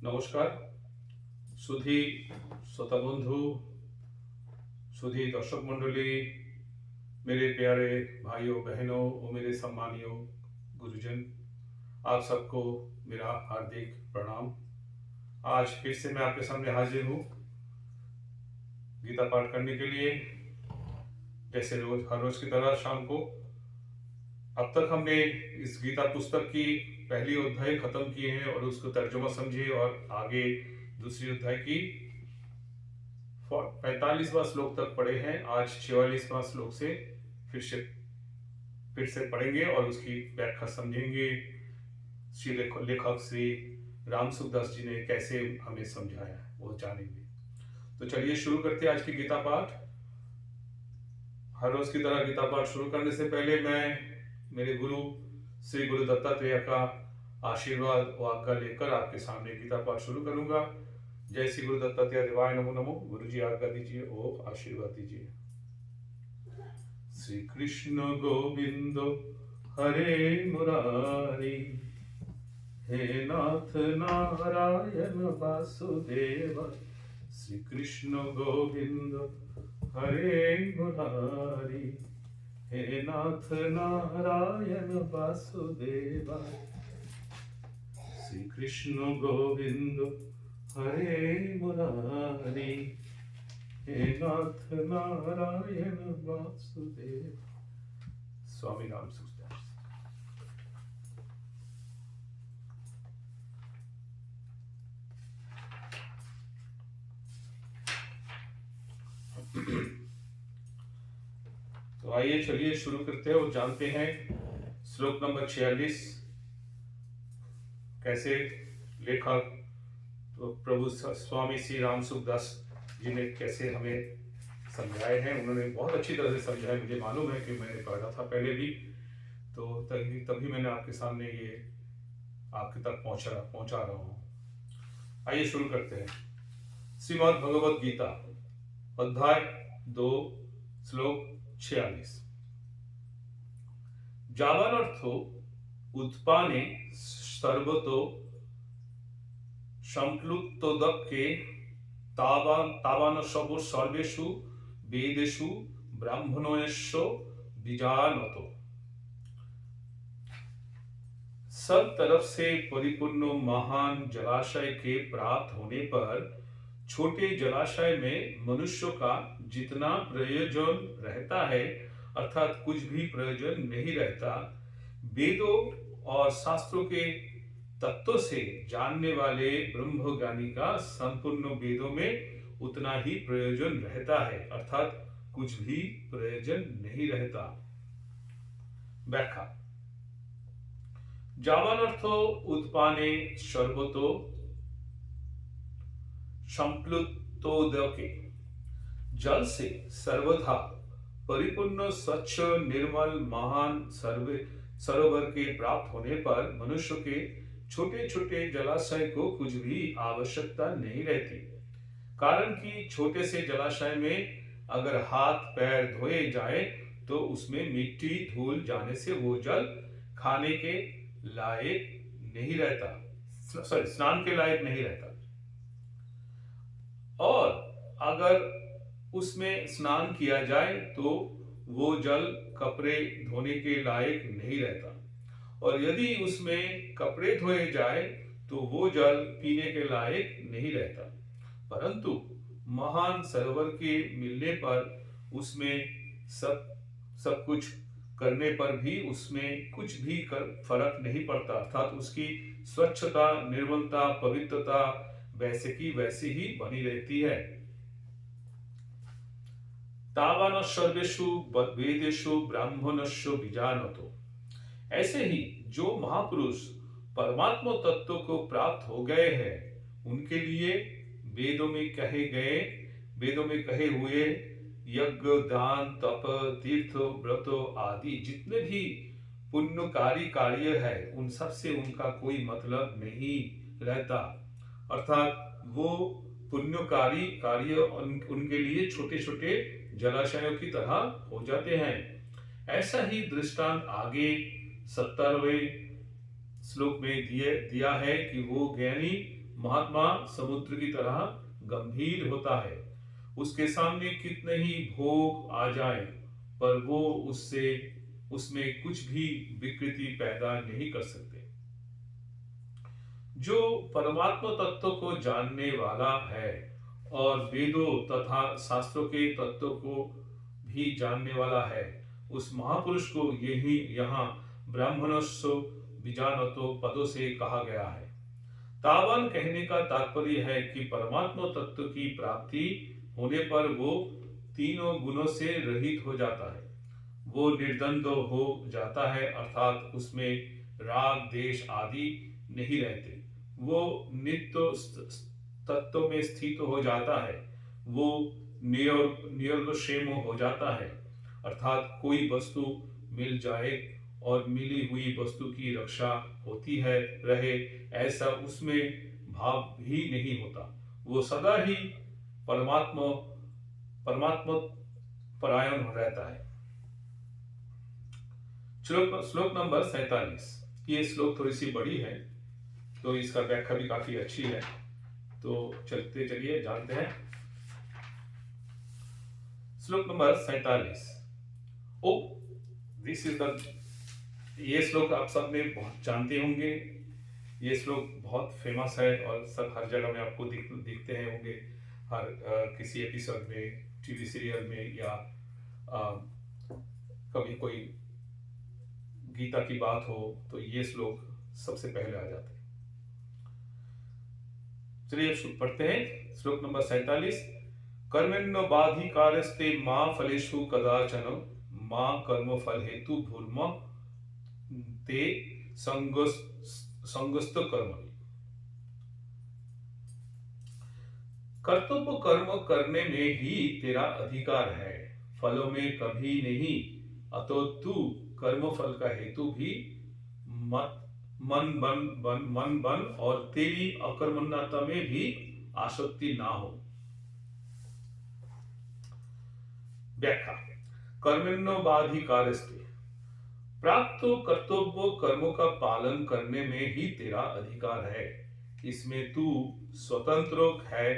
নমস্কার। সুধী श्रोता बंधु, सुधी दर्शक मंडली, मेरे प्यारे भाइयों बहनों और मेरे सम्मानियों गुरुजन, आप सबको मेरा हार्दिक प्रणाम। आज फिर से मैं आपके सामने हाजिर हूँ गीता पाठ करने के लिए, जैसे रोज हर रोज की तरह शाम को। अब तक हमने इस गीता पुस्तक की पहली अध्याय खत्म किए हैं और उसको तर्जुमा समझे, और आगे दूसरी अध्याय की 45वां श्लोक तक पढ़े हैं। आज 44वां श्लोक से फिर से पढ़ेंगे और उसकी व्याख्या समझेंगे। श्री लेखक श्री राम सुखदास जी ने कैसे हमें समझाया है वो जानेंगे। तो चलिए शुरू करते हैं आज की गीता पाठ। हर रोज की तरह गीता पाठ शुरू करने से पहले मैं मेरे गुरु श्री गुरु दत्तात्रेय का आशीर्वाद व आज्ञा लेकर आपके सामने गीता पाठ शुरू करूंगा। जय श्री गुरु दत्तात्रेय देवाय नमो नमो। गुरु जी आज्ञा दीजिए और आशीर्वाद दीजिए। श्री कृष्ण गोविंद हरे मुरारी, हे नाथ नारायण वासुदेव। श्री कृष्ण गोविंद हरे मुरारी, हे नाथ नारायण वासुदेव। श्री कृष्ण गोविंद हरे मुरारी, हे नाथ नारायण वासुदेव। स्वामी राम सुखदास। तो आइए चलिए शुरू करते हैं और जानते हैं श्लोक नंबर 46 कैसे लेखक तो प्रभु स्वामी श्री राम सुखदास जी ने कैसे हमें समझाए हैं। उन्होंने बहुत अच्छी तरह से समझाया, मुझे मालूम है कि मैंने पढ़ा था पहले भी, तो तभी मैंने आपके सामने ये आपके तक पहुंचा रहा हूँ। आइए शुरू करते हैं। श्रीमद् भगवद गीता अध्याय 2 श्लोक 46। जावानर्थो उत्पाने सर्वतो संप्लुतोदके तावान सर्वेषु वेदेषु ब्राह्मणोऽस्य बीजानतो। सब तरफ से परिपूर्ण महान जलाशय के प्राप्त होने पर छोटे जलाशय में मनुष्य का जितना प्रयोजन रहता है, अर्थात कुछ भी प्रयोजन नहीं रहता, वेदों और शास्त्रों के तत्व से जानने वाले ब्रह्मज्ञानी का संपूर्ण वेदों में उतना ही प्रयोजन रहता है, अर्थात कुछ भी प्रयोजन नहीं रहता। व्याख्या। जावानर्थो उत्पाने सर्वतो संप्लुतोदके, जल से सर्वथा परिपूर्ण स्वच्छ निर्मल महान सरोवर के प्राप्त होने पर मनुष्य के छोटे छोटे जलाशय को कुछ भी आवश्यकता नहीं रहती। कारण कि छोटे से जलाशय में अगर हाथ पैर धोए जाए तो उसमें मिट्टी धूल जाने से वो जल खाने के लायक नहीं रहता, स्नान के लायक नहीं रहता। और अगर उसमें स्नान किया जाए तो वो जल कपड़े धोने के लायक नहीं रहता, और यदि उसमें कपड़े धोए जाए तो वो जल पीने के लायक नहीं रहता। परंतु महान सरोवर के मिलने पर उसमें सब कुछ करने पर भी उसमें कुछ भी फर्क नहीं पड़ता, अर्थात उसकी स्वच्छता निर्मलता पवित्रता वैसे की वैसी ही बनी रहती है। तावान सर्वेषु वेदेषु ब्राह्मणस्य बीजानतो। ऐसे ही जो महापुरुष परमात्मा तत्व को प्राप्त हो गए हैं, उनके लिए वेदों में कहे हुए यज्ञ दान तप तीर्थ व्रत आदि जितने भी पुण्यकारी कार्य है, उन सब से उनका कोई मतलब नहीं रहता, अर्थात वो पुण्यकारी कार्य उनके लिए छोटे छोटे जलाशयों की तरह हो जाते हैं। ऐसा ही दृष्टांत आगे 70वें श्लोक में दिया है कि वो ज्ञानी महात्मा समुद्र की तरह गंभीर होता है। उसके सामने कितने ही भोग आ जाए, पर वो उसमें कुछ भी विकृति पैदा नहीं कर सकते। जो परमात्मा तत्व को जानने वाला है और वेदों तथा शास्त्रों के तत्व को भी जानने वाला है, उस महापुरुष को यही यहाँ ब्राह्मणस्व बीजानतो पदों से कहा गया है। तावान कहने का तात्पर्य है कि परमात्मा तत्व की प्राप्ति होने पर वो तीनों गुणों से रहित हो जाता है। वो निर्द्वंद हो जाता है, अर्थात उसमें राग देश आदि नहीं रहते। वो नित्य तत्व में स्थित हो जाता है। वो निर्गुणक्षेम हो जाता है, अर्थात कोई वस्तु मिल जाए और मिली हुई वस्तु की रक्षा होती है रहे, ऐसा उसमें भाव भी नहीं होता। वो सदा ही परमात्मा परायण रहता है। श्लोक नंबर 47। ये श्लोक थोड़ी सी बड़ी है, तो इसका व्याख्या भी काफी अच्छी है, तो चलिए जानते हैं। श्लोक number 47। Oh this is the ये श्लोक आप सब ने बहुत जानते होंगे। ये श्लोक बहुत फेमस है और सब हर जगह में आपको दिखते हैं होंगे, हर किसी एपिसोड में, टीवी सीरियल में, या कभी कोई गीता की बात हो तो ये श्लोक सबसे पहले आ जाते हैं। चलिए पढ़ते हैं श्लोक नंबर 47। कर्मण्य बाधिकारस्ते मां फलेषु कदाचन मां कर्म फल हेतु भूर्म ते संगस्त कर्म। कर्तव्य कर्म करने में ही तेरा अधिकार है, फलों में कभी नहीं। अतो तू कर्म फल का हेतु भी मन बन और तेरी अकर्मण्यता में भी आसक्ति ना हो। व्याख्या। कर्मण्योबाधिकारस्ते, प्राप्त कर्तव्य कर्मों का पालन करने में ही तेरा अधिकार है। इसमें तू स्वतंत्र है,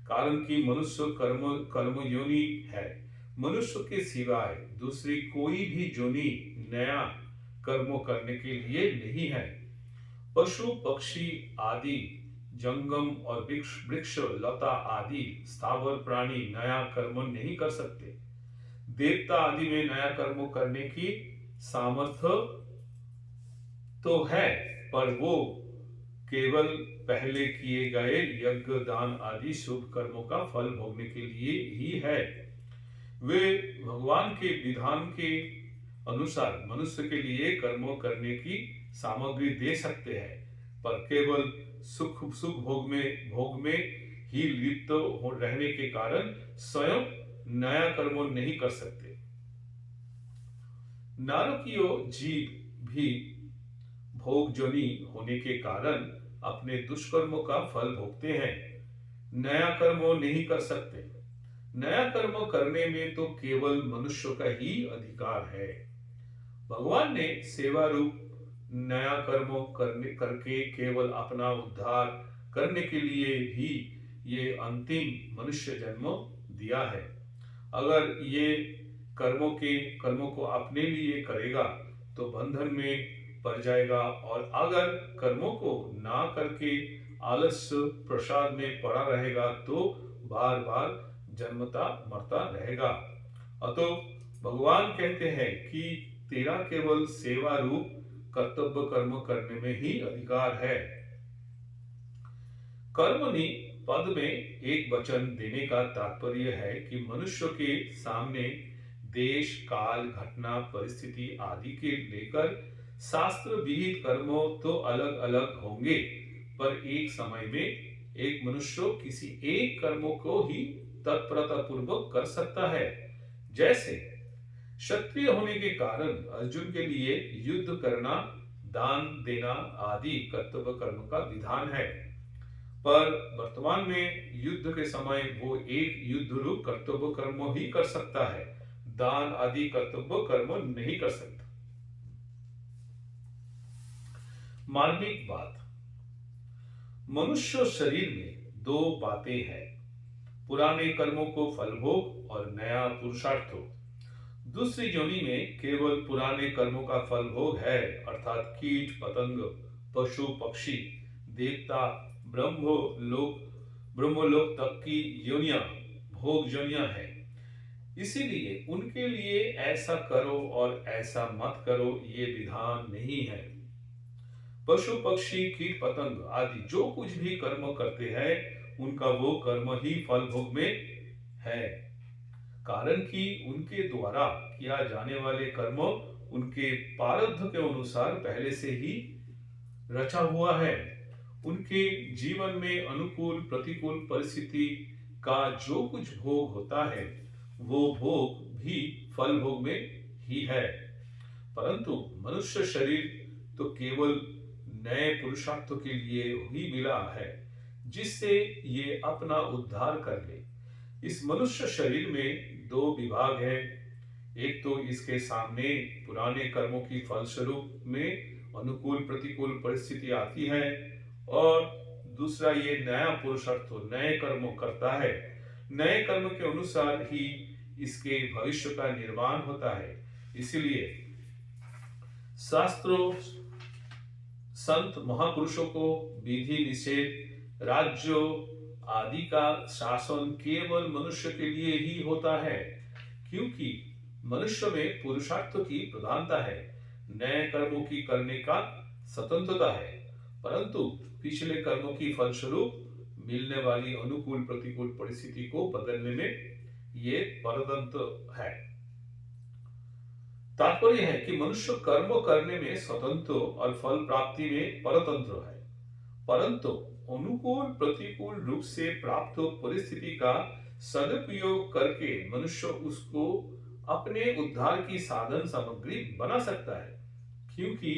कारण कि मनुष्य कर्म योनि है। मनुष्य के सिवाय दूसरी कोई भी योनि नया कर्म करने के लिए नहीं है। पशु पक्षी आदि, जंगम और वृक्ष लता आदि स्थावर प्राणी नया कर्म नहीं कर सकते। देवता आदि में नया कर्म करने की सामर्थ्य तो है, पर वो केवल पहले किए गए यज्ञ दान आदि शुभ कर्मों का फल भोगने के लिए ही है। वे भगवान के विधान के अनुसार मनुष्य के लिए कर्म करने की सामग्री दे सकते हैं, पर केवल सुख भोग में ही लिप्त रहने के कारण स्वयं नया कर्म नहीं कर सकते। नारकीय जीव भी भोगजनी होने के कारण अपने दुष्कर्मों का फल भोगते हैं, नया कर्म नहीं कर सकते। नया कर्म करने में तो केवल मनुष्य का ही अधिकार है। भगवान ने सेवा रूप नया कर्म करके केवल अपना उद्धार करने के लिए ही ये अंतिम मनुष्य जन्म दिया है। अगर ये कर्मों को अपने लिए करेगा तो बंधन में पड़ जाएगा, और अगर कर्मों को ना करके आलस्य प्रसाद में पड़ा रहेगा तो बार बार जन्मता मरता रहेगा। अतो भगवान कहते हैं कि तेरा केवल सेवा रूप कर्तव्य कर्म करने में ही अधिकार है। कर्मणि पद में एक वचन देने का तात्पर्य है कि मनुष्य के सामने देश काल घटना परिस्थिति आदि के लेकर शास्त्र विहित कर्मों तो अलग अलग होंगे, पर एक समय में एक मनुष्य किसी एक कर्मों को ही तत्परता पूर्वक कर सकता है। जैसे क्षत्रिय होने के कारण अर्जुन के लिए युद्ध करना, दान देना आदि कर्तव्य कर्म का विधान है, पर वर्तमान में युद्ध के समय वो एक युद्ध रूप कर्तव्य कर्म ही कर सकता है, दान आदि कर्तव्य कर्म नहीं कर सकता। मार्मिक बात। मनुष्य शरीर में दो बातें हैं, पुराने कर्मों को फल भोग और नया पुरुषार्थ। दूसरी योनि में केवल पुराने कर्मों का फल भोग है, अर्थात कीट पतंग, पशु पक्षी, देवता, ब्रह्मलोक ब्रह्मलोक तक की योनियां भोग योनियां हैं। इसीलिए उनके लिए ऐसा करो और ऐसा मत करो ये विधान नहीं है। पशु पक्षी कीट पतंग आदि जो कुछ भी कर्म करते हैं उनका वो कर्म ही फल भोग में है, कारण कि उनके द्वारा किया जाने वाले कर्म उनके प्रारब्ध के अनुसार पहले से ही रचा हुआ है। उनके जीवन में अनुकूल प्रतिकूल परिस्थिति का जो कुछ भोग होता है वो भोग भी फल भोग में ही है। परंतु मनुष्य शरीर तो केवल नए पुरुषार्थों के लिए ही मिला है, जिससे ये अपना उद्धार कर ले। इस मनुष्य शरीर में दो विभाग है, एक तो इसके सामने पुराने कर्मों की फलस्वरूप में अनुकूल प्रतिकूल परिस्थिति आती है, और दूसरा ये नया पुरुषार्थ नए कर्म करता है। नए कर्म के अनुसार ही इसके भविष्य का निर्माण होता है। इसलिए शास्त्रों संत महापुरुषों को विधि निषेध राज्यों आदि का शासन केवल मनुष्य के लिए ही होता है, क्योंकि मनुष्य में पुरुषार्थ की प्रधानता है, नए कर्मों की करने का स्वतंत्रता है, परंतु पिछले कर्मों की फलस्वरूप मिलने वाली अनुकूल प्रतिकूल परिस्थिति को बदलने में ये परतंत्र है। तात्पर्य है कि मनुष्य कर्म करने में स्वतंत्र और फल प्राप्ति में परतंत्र है, परंतु अनुकूल प्रतिकूल रूप से प्राप्त परिस्थिति का सदुपयोग करके मनुष्य उसको अपने उद्धार की साधन सामग्री बना सकता है, क्योंकि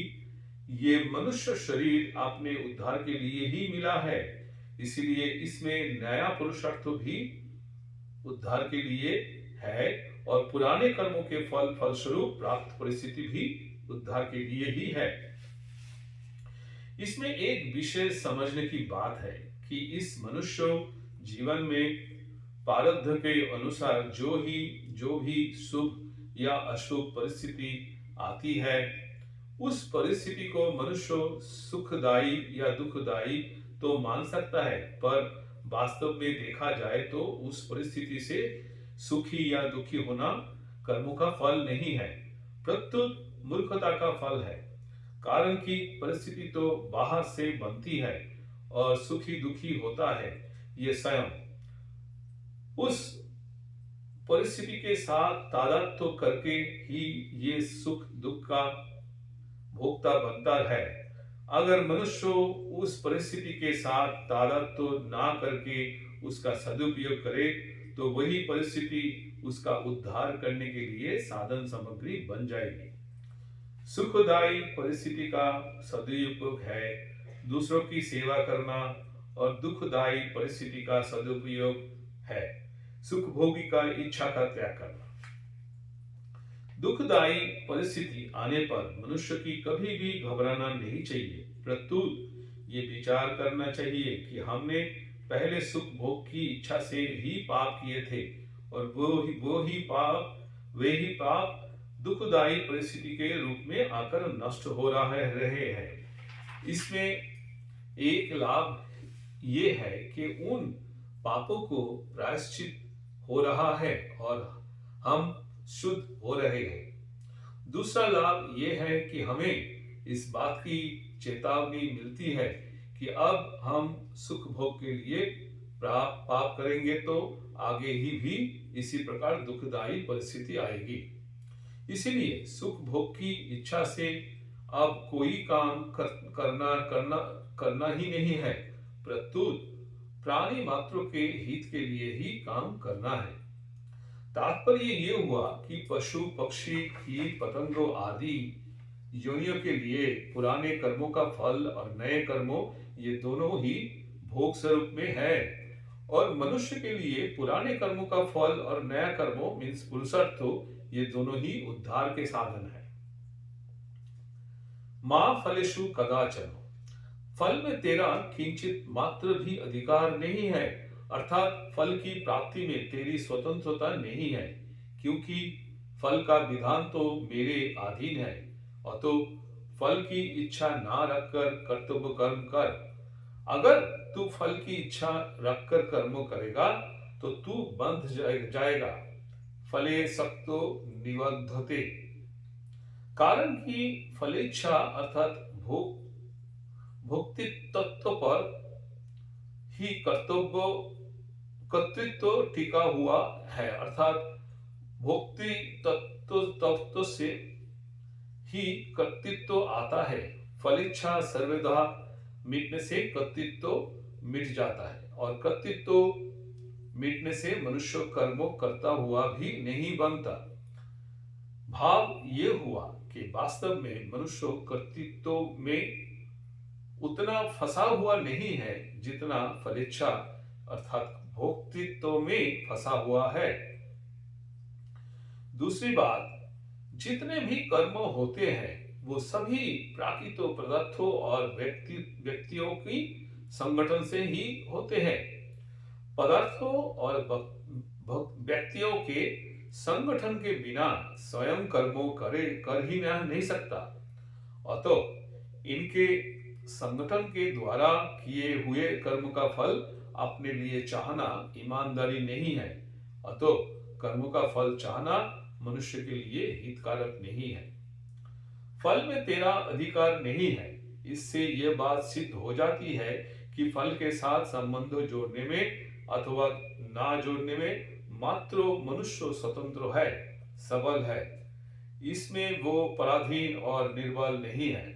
ये मनुष्य शरीर अपने उद्धार के लिए ही मिला है। इसलिए इसमें नया पुरुषार्थ भी उद्धार के लिए है और पुराने कर्मों के फलस्वरूप प्राप्त परिस्थिति भी उद्धार के लिए ही है। इसमें एक विशेष समझने की बात है कि इस मनुष्य जीवन में प्रारब्ध के अनुसार जो भी शुभ या अशुभ परिस्थिति आती है, उस परिस्थिति को मनुष्य सुखदायी या दुखदायी तो मान सकता है, पर वास्तव में देखा जाए तो उस परिस्थिति से सुखी या दुखी होना कर्मों का फल नहीं है, प्रत्युत मूर्खता का फल है। कारण कि परिस्थिति तो बाहर से बनती है और सुखी दुखी होता है ये स्वयं उस परिस्थिति के साथ तादात्म्य करके ही ये सुख दुख का भोक्ता बनता है। अगर मनुष्य उस परिस्थिति के साथ तादात्म्य ना करके उसका सदुपयोग करे तो वही परिस्थिति उसका उद्धार करने के लिए साधन सामग्री बन जाएगी। सुखदायी परिस्थिति का सदुपयोग है दूसरों की सेवा करना, और दुखदायी परिस्थिति का सदुपयोग है सुखभोगी का इच्छा का त्याग करना। दुखदायी परिस्थिति आने पर मनुष्य की कभी भी घबराना नहीं चाहिए, प्रत्युत ये विचार करना चाहिए कि हमने पहले सुख भोग की इच्छा से ही पाप किए थे और वे ही पाप दुखदायी परिस्थिति के रूप में आकर नष्ट हो रहे हैं। इसमें एक लाभ ये है कि उन पापों को प्रायश्चित हो रहा है और हम शुद्ध हो रहे हैं। दूसरा लाभ ये है कि हमें इस बात की चेतावनी मिलती है कि अब हम सुख भोग के लिए पाप करेंगे तो आगे ही भी इसी प्रकार दुखदायी परिस्थिति आएगी। इसीलिए सुख भोग की इच्छा से अब कोई काम करना ही नहीं है, प्रत्युत प्राणी मात्रों के हित के लिए ही काम करना है। तात्पर्य ये हुआ कि पशु पक्षी कीट पतंगों आदि योनियों के लिए पुराने कर्मों का फल और नए कर्मों ये दोनों ही भोग स्वरूप में है, और मनुष्य के लिए पुराने कर्मों का फल और नया कर्मों मीन्स पुरुषार्थ ये दोनों ही उद्धार के साधन है। मां फलेषु कदाचन, फल में तेरा किंचित मात्र भी अधिकार नहीं है, अर्थात फल की प्राप्ति में तेरी स्वतंत्रता नहीं है, क्योंकि फल का विधान तो मेरे अधीन है। अतो फल की इच्छा ना रखकर कर्तव्य कर्म कर। अगर तू फल की इच्छा रखकर कर्म करेगा तो तू बंध जाएगा। फले सक्तो निबद्धते। कारण की फलेच्छा अर्थात भोक्ति तत्व पर ही कर्तृत्व टिका हुआ है, अर्थात भोक्ति तत्व से ही कर्तृत्व आता है। फलेच्छा सर्वदा मिटने से कर्तृत्व मिट जाता है, और कर्तृत्व मिटने से मनुष्य कर्मों करता हुआ भी नहीं बनता। भाव ये हुआ कि वास्तव में मनुष्य कर्तृत्व में उतना फंसा हुआ नहीं है जितना फलेच्छा अर्थात भोक्तृत्व में फंसा हुआ है। दूसरी बात, जितने भी कर्म होते हैं वो सभी प्राकृतिक पदार्थों और व्यक्तियों की संगठन से ही होते हैं। पदार्थों और व्यक्तियों के संगठन के बिना स्वयं कर्मों कर ही नहीं सकता। अतः इनके संगठन के द्वारा किए हुए कर्म का फल अपने लिए चाहना ईमानदारी नहीं है। अतः कर्म का फल चाहना मनुष्य के लिए हितकारक नहीं है। फल में तेरा अधिकार नहीं है। इससे यह बात सिद्ध हो जाती है कि फल के साथ संबंध जोड़ने में अथवा ना जोड़ने में मात्र मनुष्य स्वतंत्र है, सबल है। इसमें वो पराधीन और निर्बल नहीं है।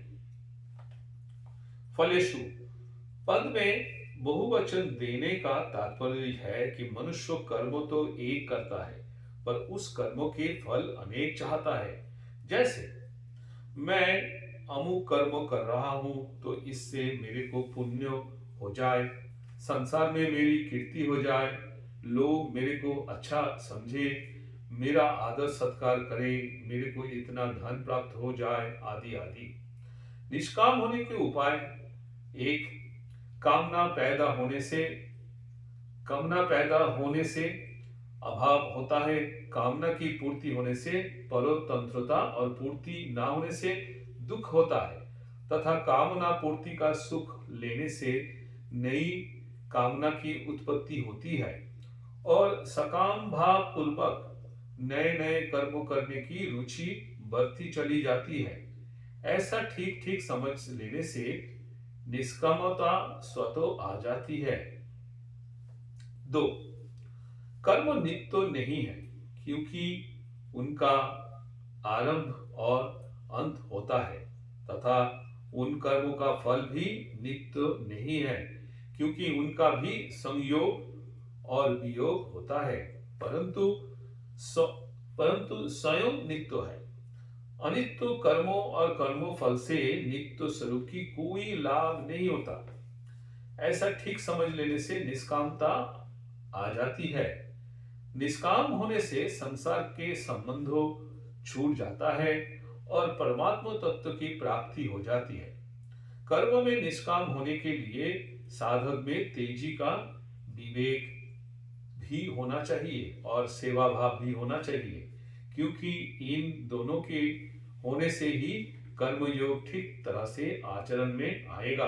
फलेषु पद में बहुवचन देने का तात्पर्य है कि मनुष्य कर्म तो एक करता है पर उस कर्मों के फल अनेक चाहता है। जैसे मैं अमुक कर्म कर रहा हूं तो इससे मेरे को पुण्य हो जाए, संसार में मेरी कीर्ति हो जाए, लोग मेरे को अच्छा समझे, मेरा आदर सत्कार करे, मेरे को इतना धन प्राप्त हो जाए, आदि आदि। निष्काम होने के उपाय, एक, कामना पैदा होने से अभाव होता है। कामना की पूर्ति होने से परतंत्रता और पूर्ति ना होने से दुख होता है, तथा कामना पूर्ति का सुख लेने से नई कामना की उत्पत्ति होती है और सकाम भाव पूर्वक नए नए कर्म करने की रुचि बढ़ती चली जाती है। ऐसा ठीक ठीक समझ लेने से निष्कामता स्वतः आ जाती है। 2, कर्म नित्य नहीं है, क्योंकि उनका आरंभ और अंत होता है, तथा उन कर्मों का फल भी नित्य नहीं है, क्योंकि उनका भी संयोग और वियोग होता है, परंतु स्वयं नित्य है। अनित्य कर्मों और कर्मों फल से नित्य स्वरूप की कोई लाभ नहीं होता। ऐसा ठीक समझ लेने से निष्कामता आ जाती है। निष्काम होने से संसार के संबंधों छूट जाता है और परमात्मा तत्व की प्राप्ति हो जाती है। कर्म में निष्काम होने के लिए साधक में तेजी का विवेक भी होना चाहिए और सेवा भाव भी होना चाहिए, क्योंकि इन दोनों के होने से ही कर्म योग ठीक तरह से आचरण में आएगा।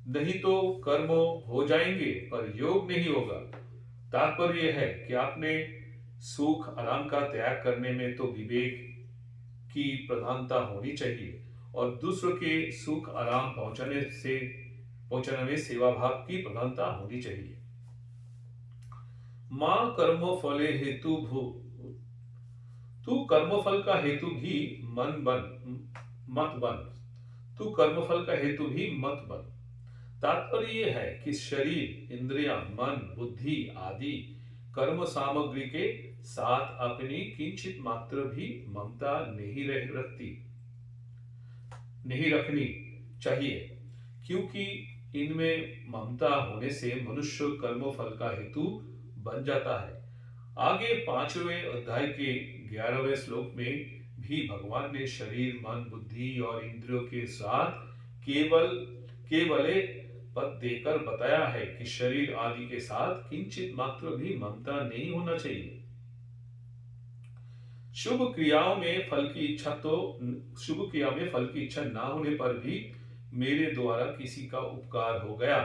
नहीं तो कर्म हो जाएंगे पर योग नहीं होगा। तात्पर्य है कि आपने सुख आराम का त्याग करने में तो विवेक की प्रधानता होनी चाहिए और दूसरों के सुख आराम पहुंचाने में सेवा भाव की प्रधानता होनी चाहिए। मां कर्म फले हेतु भू, तू कर्मफल का हेतु भी मत बन। तू कर्मफल का हेतु भी मत बन। तात्पर्य यह है कि शरीर, इंद्रियां, मन, बुद्धि आदि कर्म सामग्री के साथ अपनी किंचित मात्र भी ममता नहीं रखनी चाहिए, क्योंकि इनमें ममता होने से मनुष्य कर्म फल का हेतु बन जाता है। आगे 5वें अध्याय के 11वें श्लोक में भी भगवान ने शरीर, मन, बुद्धि और इंद्रियों के साथ केवल केवले पद देकर बताया है कि शरीर आदि के साथ किंचित मात्र भी ममता नहीं होना चाहिए। शुभ क्रियाओं में फल की इच्छा तो शुभ क्रिया में फल की इच्छा ना होने पर भी मेरे द्वारा किसी का उपकार हो गया,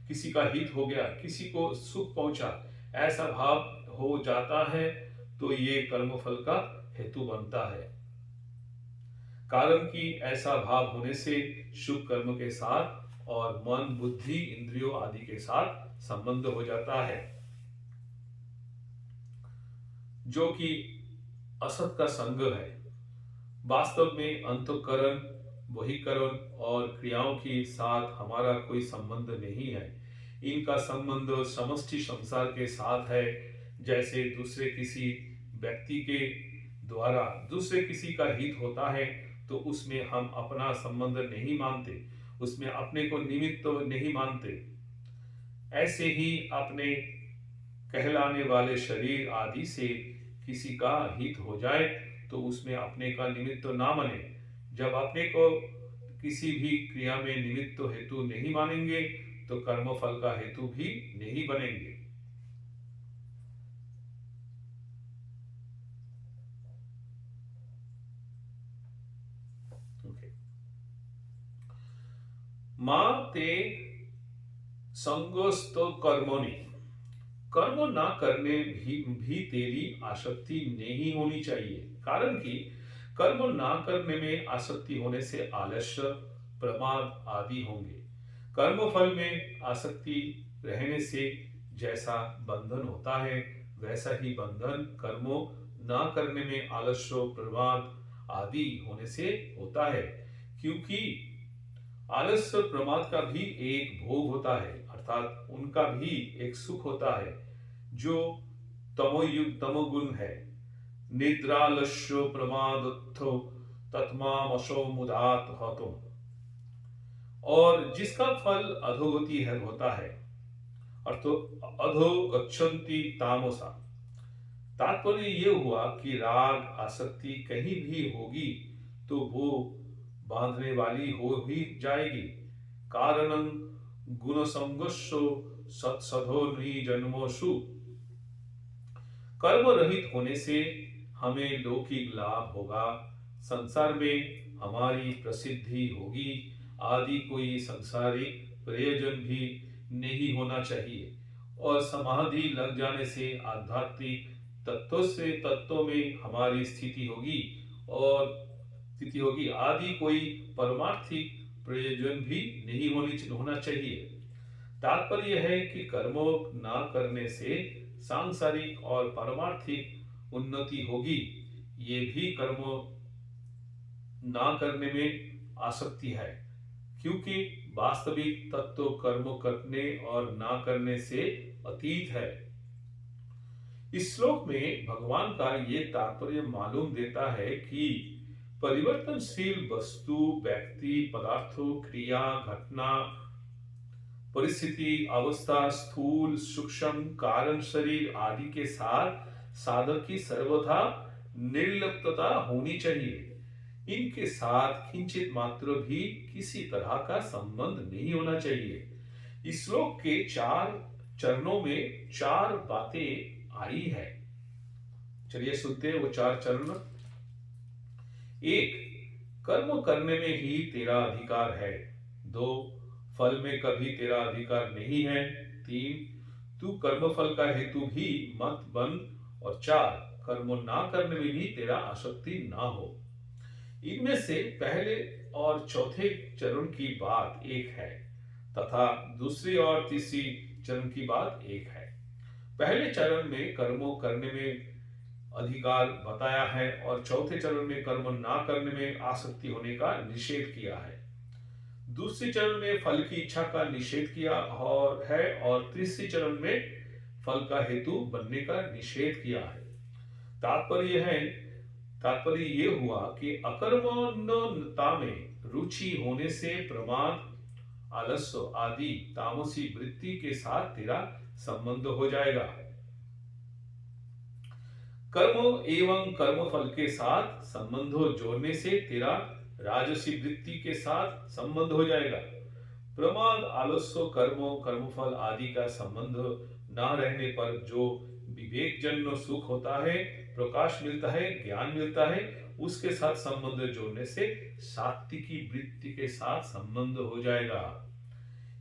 किसी का हित हो गया, किसी को सुख पहुंचा, ऐसा भाव हो जाता है तो ये कर्मफल का हेतु बनता है। कारण कि ऐसा भाव होने से शुभ कर्म के साथ और मन, बुद्धि, इंद्रियों आदि के साथ संबंध हो जाता है, जो कि असत का संग है। वास्तव में अंतःकरण, बहिकरण और क्रियाओं के साथ हमारा कोई संबंध नहीं है। इनका संबंध समष्टि संसार के साथ है। जैसे दूसरे किसी व्यक्ति के द्वारा दूसरे किसी का हित होता है तो उसमें हम अपना संबंध नहीं मानते, उसमें अपने को निमित्त नहीं मानते। ऐसे ही अपने कहलाने वाले शरीर आदि से किसी का हित हो जाए तो उसमें अपने का निमित्त ना माने। जब अपने को किसी भी क्रिया में निमित्त हेतु नहीं मानेंगे तो कर्मफल का हेतु भी नहीं बनेंगे। मां ते संगोस्तो कर्मोनि, कर्म ना करने भी तेरी आसक्ति नहीं होनी चाहिए। कारण कि कर्म ना करने में आसक्ति होने से आलस्य, प्रमाद आदि होंगे। कर्म फल में आसक्ति रहने से जैसा बंधन होता है वैसा ही बंधन कर्मों ना करने में आलस्य, प्रमाद आदि होने से होता है। क्योंकि आलस्य, प्रमाद का भी एक भोग होता है, अर्थात उनका भी एक सुख होता है जो तमोगुण है। निद्रालस्य प्रमादत्थो तत्मामसो मुदात हतुम, और जिसका फल अधोगति है होता है, अर्थो अधो गच्छन्ति तामसा। तात्पर्य ये हुआ कि राग आसक्ति कहीं भी होगी तो वो बांधने वाली हो ही जाएगी। कारणं गुण संगस्सो सत्सधो जन्मोसु, कर्म रहित होने से हमें लौकिक लाभ होगा, संसार में हमारी प्रसिद्धि होगी आदि कोई सांसारिक प्रयोजन भी नहीं होना चाहिए। और समाधि लग जाने से आध्यात्मिक तत्वों में हमारी स्थिति होगी आदि कोई परमार्थिक प्रयोजन भी नहीं होना चाहिए। तात्पर्य है कि कर्मों ना करने से सांसारिक और पारमार्थिक उन्नति होगी। ये भी कर्मों ना करने में आसक्ति है, क्योंकि वास्तविक तत्व कर्म करने और ना करने से अतीत है। इस श्लोक में भगवान का ये तात्पर्य मालूम देता है कि परिवर्तनशील वस्तु, व्यक्ति, पदार्थों, क्रिया, घटना, परिस्थिति, अवस्था, स्थूल, सूक्ष्म, कारण, शरीर आदि के साथ साधक की सर्वथा निर्लिप्तता होनी चाहिए। इनके साथ किंचित मात्र भी किसी तरह का संबंध नहीं होना चाहिए। इस श्लोक के 4 चरणों में 4 बातें आई है। चलिए सुनते हैं वो 4 चरण। 1, कर्म करने में ही तेरा अधिकार है। 2, फल में कभी तेरा अधिकार नहीं है। 3, तू कर्म फल का हेतु भी मत बन। और 4, कर्म ना करने में भी तेरा आसक्ति ना हो। इनमें से पहले और चौथे चरण की बात एक है तथा दूसरी और तीसरी चरण की बात एक है। पहले चरण में कर्मों करने में अधिकार बताया है और चौथे चरण में कर्म ना करने में आसक्ति होने का निषेध किया है। दूसरी चरण में फल की इच्छा का निषेध किया और तीसरी चरण में फल का हेतु बनने का निषेध किया है। तात्पर्य ये हुआ कि अकर्मण्यता में रुचि होने से प्रमाद, आलस्य आदि तामसी वृत्ति के साथ तेरा संबंध हो जाएगा। कर्म एवं कर्म फल के साथ संबंध जोड़ने से तेरा राजसी वृत्ति के साथ संबंध हो जाएगा। प्रमाद, आलस्य, कर्मों, कर्मफल आदि का संबंध ना रहने पर जो विवेक जन्य सुख होता है, प्रकाश मिलता है, ज्ञान मिलता है, उसके साथ संबंध जोड़ने से सात्विकी वृत्ति के साथ संबंध हो जाएगा।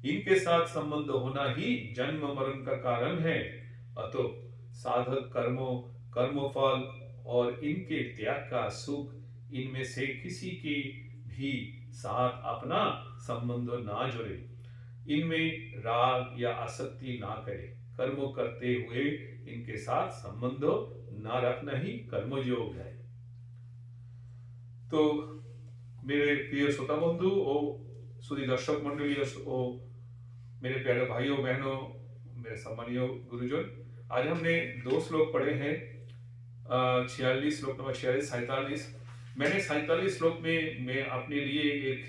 इनके साथ संबंध होना ही जन्म मरण का कारण है। अतो साधक कर्मों, कर्मफल और इनके त्याग का सुख, इनमें से किसी के भी साथ अपना संबंध ना जोड़े, इनमें राग या आसक्ति ना करे। कर्म करते हुए इनके साथ संबंध ना रखना ही कर्मयोग है। तो मेरे प्रिय श्रोता बंधु और सुधी दर्शक मंडली और मेरे प्यारे भाइयों बहनों, मेरे सम्मानीय गुरुजन, आज हमने 2 श्लोक पढ़े हैं, 46 श्लोक नंबर 46, 47। मैंने 47 श्लोक में मैं अपने लिए एक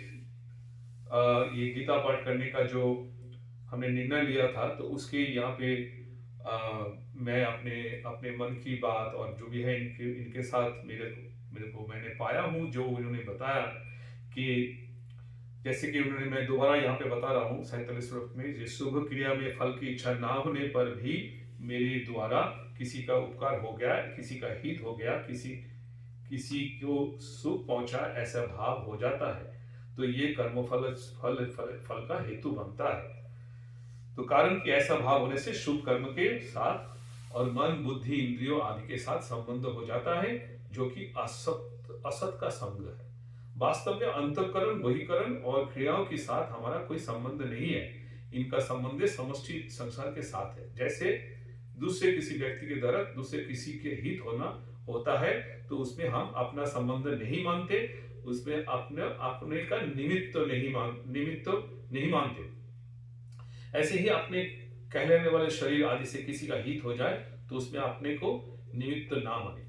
ये गीता पाठ करने का जो हमने निर्णय लिया था, तो उसके यहाँ पे मैं अपने अपने मन की बात और जो भी है इनके साथ मेरे को मैंने पाया हूँ, जो उन्होंने बताया कि जैसे कि उन्होंने, मैं दोबारा यहाँ पे बता रहा हूँ 47 श्लोक में, जिस शुभ क्रिया में फल की इच्छा ना होने पर भी मेरे द्वारा किसी का उपकार हो गया, किसी का हित हो गया, किसी को सुख पहुंचा, ऐसा भाव हो जाता है, तो ये कर्म फल का हेतु बनता है। तो कारण कि ऐसा भाव होने से शुभ कर्म के साथ और मन, बुद्धि, इंद्रियों आदि के साथ संबंध हो जाता है, जो कि असत का संग है। वास्तव में अंतःकरण, बहिकरण और क्रियाओं के साथ हमारा कोई संबंध नहीं है। इनका संबंध समष्टि संसार के साथ है। जैसे दूसरे किसी व्यक्ति के द्वारा दूसरे किसी के हित होना होता है, तो उसमें हम अपना संबंध नहीं मानते, उसमें अपने का निमित्त नहीं मानते। ऐसे ही अपने कहलाने वाले शरीर आदि से किसी का हित हो जाए, तो उसमें अपने को निमित्त ना माने।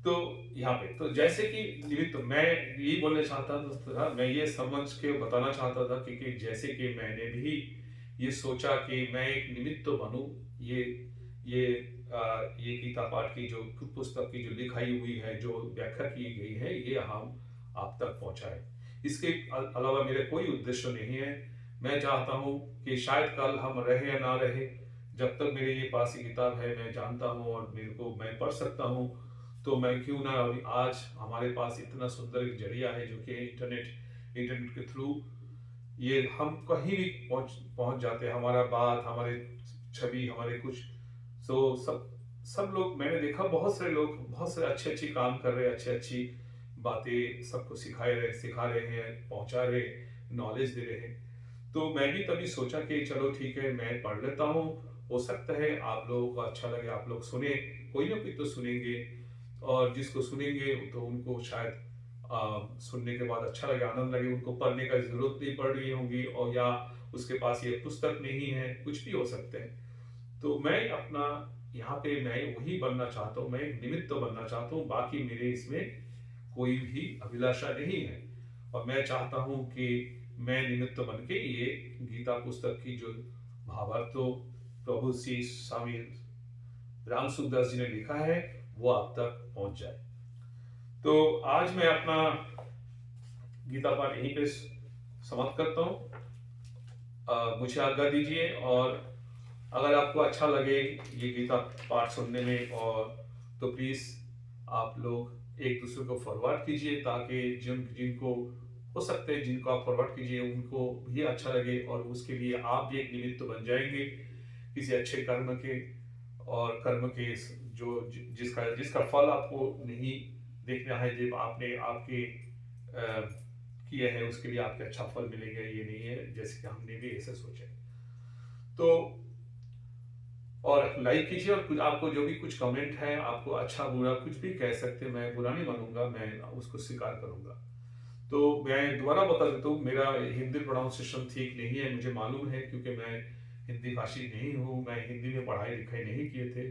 तो यहाँ पे तो जैसे कि निमित्त, मैं ये बोलना चाहता था, मैं ये समझ के बताना चाहता था कि जैसे कि मैंने भी ये सोचा कि मैं एक निमित्त बनूं, ये गीता पाठ की जो पुस्तक की जो लिखाई हुई है, जो व्याख्या की गई है, ये हम आप तक पहुंचाए। इसके अलावा मेरा कोई उद्देश्य नहीं है। मैं चाहता हूं कि शायद कल हम रहे या ना रहे, जब तक मेरे ये पास ये किताब है, मैं जानता हूं और मेरे को मैं पढ़ सकता हूं, तो मैं क्यों ना आज हमारे पास इतना सुंदर एक जरिया है, जो कि इंटरनेट के थ्रू ये हम कहीं भी पहुंच जाते हैं। हमारा बात, हमारे छवि, हमारे कुछ सब लोग, मैंने देखा बहुत सारे लोग बहुत सारे अच्छे काम कर रहे हैं, अच्छी बातें सबको सिखा रहे हैं, पहुंचा रहे, नॉलेज दे रहे हैं। तो मैं भी तभी सोचा कि चलो ठीक है, मैं पढ़ लेता हूँ, हो सकता है आप लोगों को अच्छा लगे, आप लोग सुने, कोई ना कोई तो सुनेंगे, और जिसको सुनेंगे तो उनको शायद सुनने के बाद अच्छा लगे, आनंद लगे, उनको पढ़ने का जरूरत नहीं पड़ रही होंगी, और या उसके पास ये पुस्तक नहीं है, कुछ भी हो सकते हैं। तो मैं अपना यहाँ पे मैं वही बनना चाहता हूँ, मैं एक निमित्त बनना चाहता हूँ, बाकी मेरे इसमें कोई भी अभिलाषा नहीं है। और मैं चाहता हूँ कि मैं निमित्त बन के ये गीता पुस्तक की जो भावार्थ प्रभु श्री स्वामी राम सुखदास जी ने लिखा है, वो आप तक पहुंच जाए। तो आज मैं अपना गीता पाठ यहीं पे समाप्त करता हूँ। मुझे आज्ञा दीजिए, और अगर आपको अच्छा लगे ये गीता पाठ सुनने में, और तो प्लीज आप लोग एक दूसरे को फॉरवर्ड कीजिए, ताकि जिनको हो सकते हैं, जिनको आप फॉरवर्ड कीजिए उनको भी अच्छा लगे, और उसके लिए आप भी एक निमित्त बन जाएंगे किसी अच्छे कर्म के, और कर्म के जो जिसका फल आपको नहीं देखना है, जब आपने आपके किए हैं उसके लिए आपके अच्छा फल मिलेगा, ये नहीं है जैसे कि हमने भी ऐसे सोचा है। तो और लाइक कीजिए, और कुछ आपको जो भी कुछ कमेंट है, आपको अच्छा बुरा कुछ भी कह सकते हैं, मैं बुरा नहीं मानूंगा, मैं उसको स्वीकार करूंगा। तो मैं दोबारा बता देता हूँ, मेरा हिंदी प्रोनाउंसिएशन ठीक नहीं है, मुझे मालूम है, क्योंकि मैं हिंदी भाषी नहीं हूँ, मैं हिंदी में पढ़ाई लिखाई नहीं किए थे।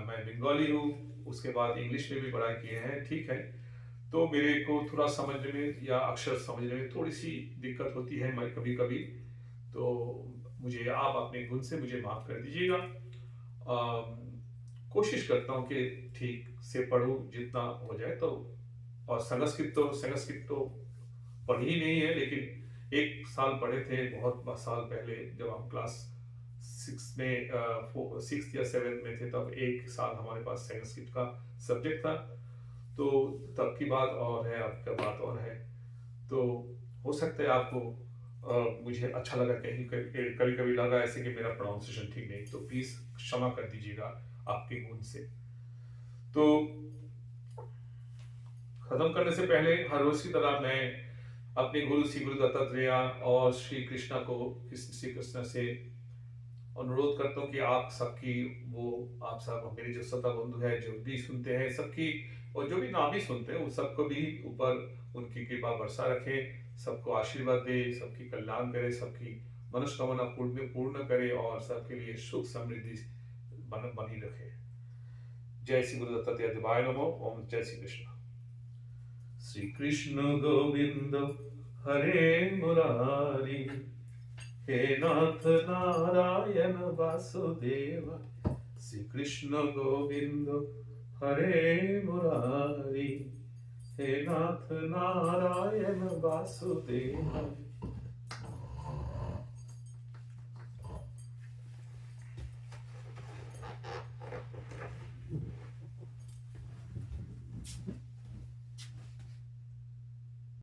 मैं बंगाली हूँ, उसके बाद इंग्लिश में भी पढ़ाई किए हैं, ठीक है। तो मेरे को थोड़ा समझने में या अक्षर समझने में थोड़ी सी दिक्कत होती है मैं कभी कभी, तो मुझे आप अपने गुण से मुझे माफ कर दीजिएगा। कोशिश करता हूँ कि ठीक से पढ़ूँ, जितना हो जाए। तो और संस्कृत तो पढ़ी ही नहीं है, लेकिन एक साल पढ़े थे बहुत साल पहले, जब हम क्लास 6 या 7 में थे, तब एक साल हमारे पास संस्कृत का सब्जेक्ट था। तो तब की बात और है, अब की बात और है। तो हो सकता है आपको मुझे अच्छा लगा, कहीं कभी कभी लगा ऐसे कि मेरा प्रोनाउंसिएशन ठीक नहीं, तो प्लीज क्षमा कर दीजिएगा आपके गुण से। तो खत्म करने से पहले हर रोज की तरह मैं अपने गुरु श्री गुरु दत्तात्रेय और श्री कृष्ण से अनुरोध करता हूँ कि आप सबकी, वो आप सब मेरे जो श्रोता बंधु है, जो भी सुनते हैं सबकी, और जो भी ना भी सुनते हैं, उन सबको भी ऊपर उनकी कृपा वर्षा रखे, सबको आशीर्वाद दे, सबकी कल्याण करे, सबकी मनोकामना पूर्ण करे, और सबके लिए सुख समृद्धि बनी रखे। जय श्री गुरु दत्तात्रेय देवाय नमो। ओम जय श्री कृष्ण। श्री कृष्ण गोविंद हरे मुरारी, हे नाथ नारायण वासुदेव। श्री कृष्ण गोविंद हरे मुरारी, हे नाथ नारायण वासुदेव।